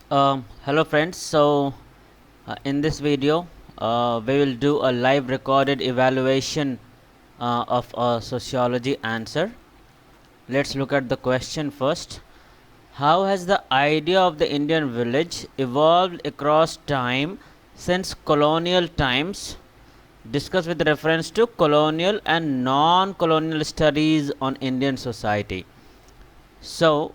Hello friends. In this video we will do a live recorded evaluation of a sociology answer. Let's look at the question first. How has the idea of the Indian village evolved across time since colonial times? Discuss with reference to colonial and non-colonial studies on Indian society. So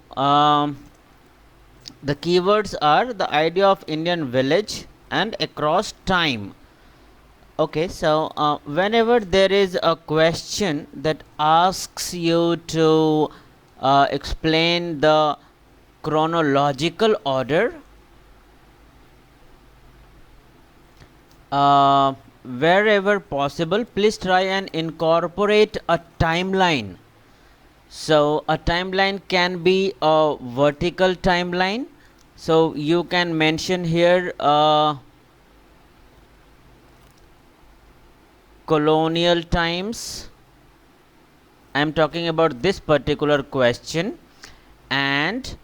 the keywords are the idea of Indian village and across time. Okay, so whenever there is a question that asks you to explain the chronological order, wherever possible, please try and incorporate a timeline. So a timeline can be a vertical timeline. So you can mention here colonial times. I am talking about this particular question, and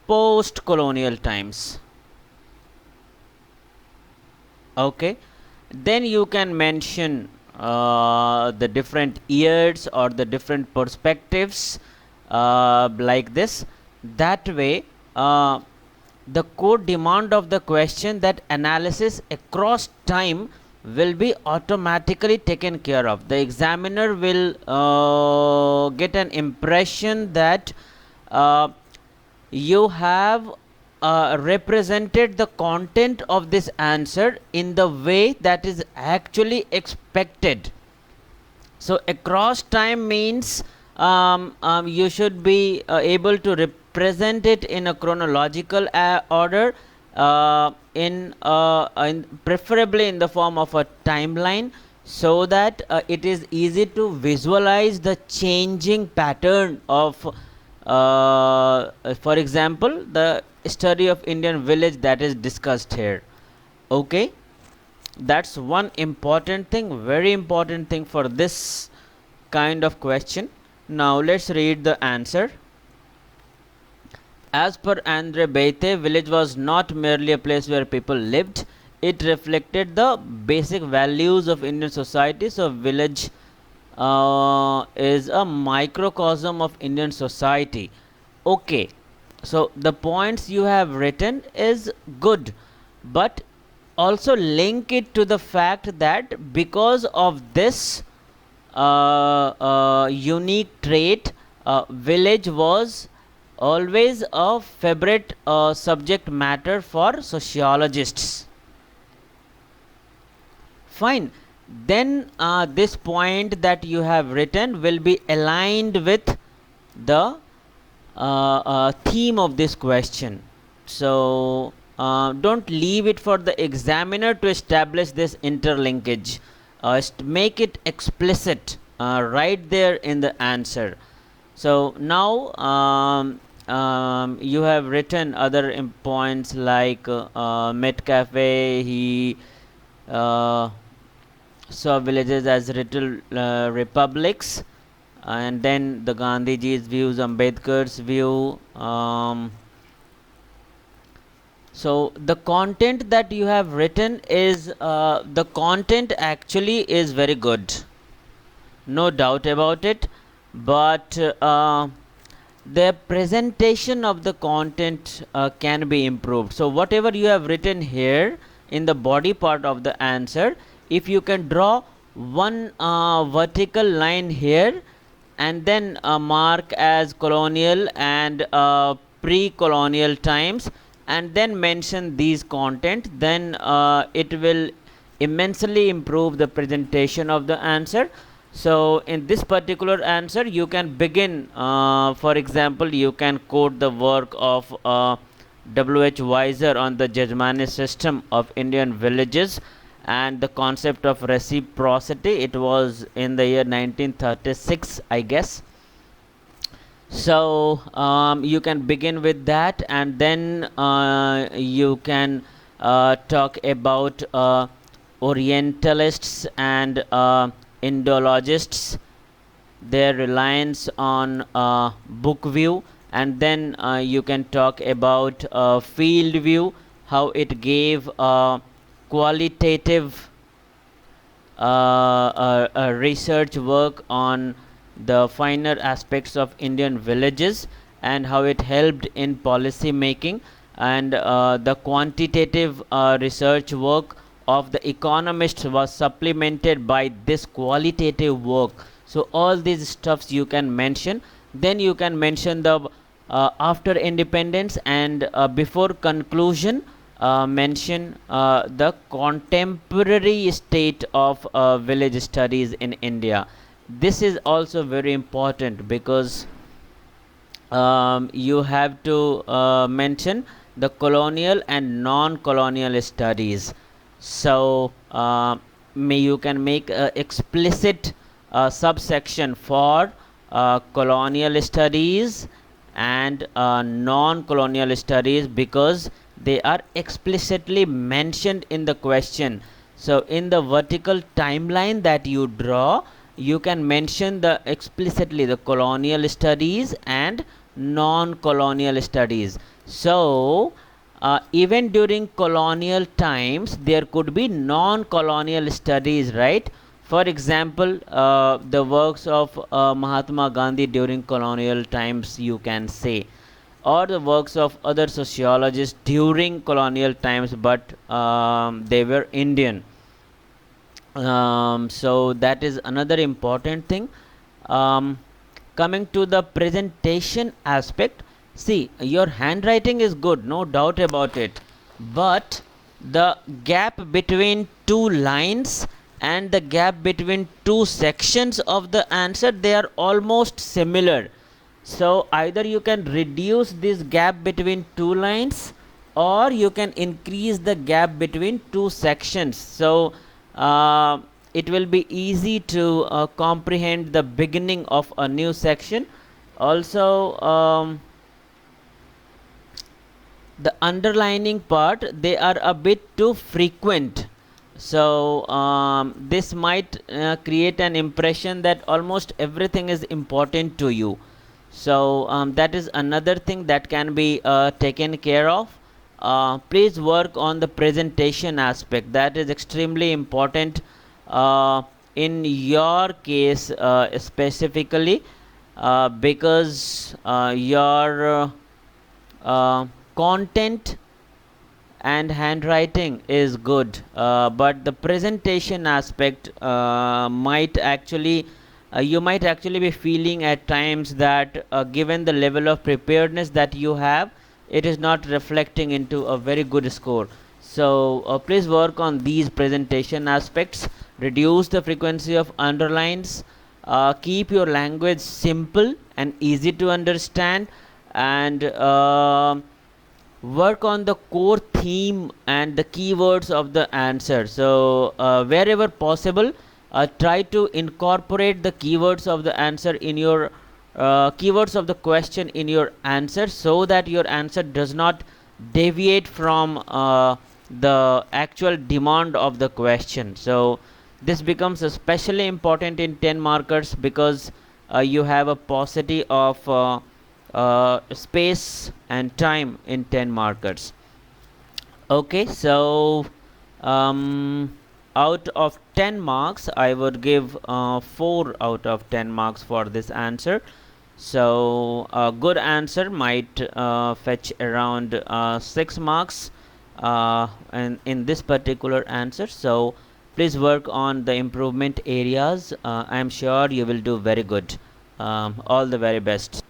post colonial times. Okay, then you can mention the different years or the different perspectives like this. That way the core demand of the question, that analysis across time, will be automatically taken care of. The examiner will get an impression that you have represented the content of this answer in the way that is actually expected. So across time means you should be able to represent it in a chronological order, in preferably in the form of a timeline, so that it is easy to visualize the changing pattern of for example, the study of Indian village that is discussed here. Okay, that's one important thing, very important thing for this kind of question. Now let's read the answer. As per Andre Beite, village was not merely a place where people lived, it reflected the basic values of Indian society. So village is a microcosm of Indian society. Okay, so the points you have written is good, but also link it to the fact that because of this unique trait, village was always a favorite subject matter for sociologists. Fine. Then this point that you have written will be aligned with the theme of this question. So don't leave it for the examiner to establish this interlinkage. Make it explicit right there in the answer. So now you have written other points like Metcalfe, he saw villages as little republics, and then the Gandhiji's views, Ambedkar's view. So the content that you have written is the content actually is very good, no doubt about it, but the presentation of the content can be improved. So whatever you have written here in the body part of the answer, if you can draw one vertical line here and then mark as colonial and pre-colonial times, and then mention these content, then it will immensely improve the presentation of the answer. So in this particular answer you can begin, for example, you can quote the work of W.H. Weiser on the Jajmani system of Indian villages and the concept of reciprocity. It was in the year 1936, I guess. So you can begin with that, and then you can talk about Orientalists and Indologists, their reliance on book view, and then you can talk about field view, how it gave qualitative research work on the finer aspects of Indian villages and how it helped in policy making, and the quantitative research work of the economists was supplemented by this qualitative work. So all these stuffs you can mention. Then you can mention the after independence and before conclusion, mention the contemporary state of village studies in India. This is also very important because you have to mention the colonial and non-colonial studies. So you can make explicit subsection for colonial studies and non-colonial studies because they are explicitly mentioned in the question. So in the vertical timeline that you draw, you can mention the explicitly the colonial studies and non-colonial studies. So even during colonial times there could be non-colonial studies, right? For example, the works of Mahatma Gandhi during colonial times, you can say, or the works of other sociologists during colonial times, but they were Indian. So that is another important thing. Um, Coming to the presentation aspect, see, your handwriting is good, no doubt about it, but the gap between two lines and the gap between two sections of the answer, they are almost similar. So either you can reduce this gap between two lines or you can increase the gap between two sections. So it will be easy to comprehend the beginning of a new section. Also the underlining part, they are a bit too frequent. So this might create an impression that almost everything is important to you. So that is another thing that can be taken care of. Please work on the presentation aspect, that is extremely important in your case specifically because your content and handwriting is good, but the presentation aspect might actually you might actually be feeling at times that given the level of preparedness that you have, it is not reflecting into a very good score. So please work on these presentation aspects, reduce the frequency of underlines, keep your language simple and easy to understand, and work on the core theme and the keywords of the answer. So wherever possible, try to incorporate the keywords of the answer in your keywords of the question in your answer, so that your answer does not deviate from the actual demand of the question. So this becomes especially important in 10 markers because you have a paucity of space and time in 10 markers. Okay, so out of 10 marks I would give 4 out of 10 marks for this answer. So a good answer might fetch around 6 marks and in this particular answer. So please work on the improvement areas. I am sure you will do very good. All the very best.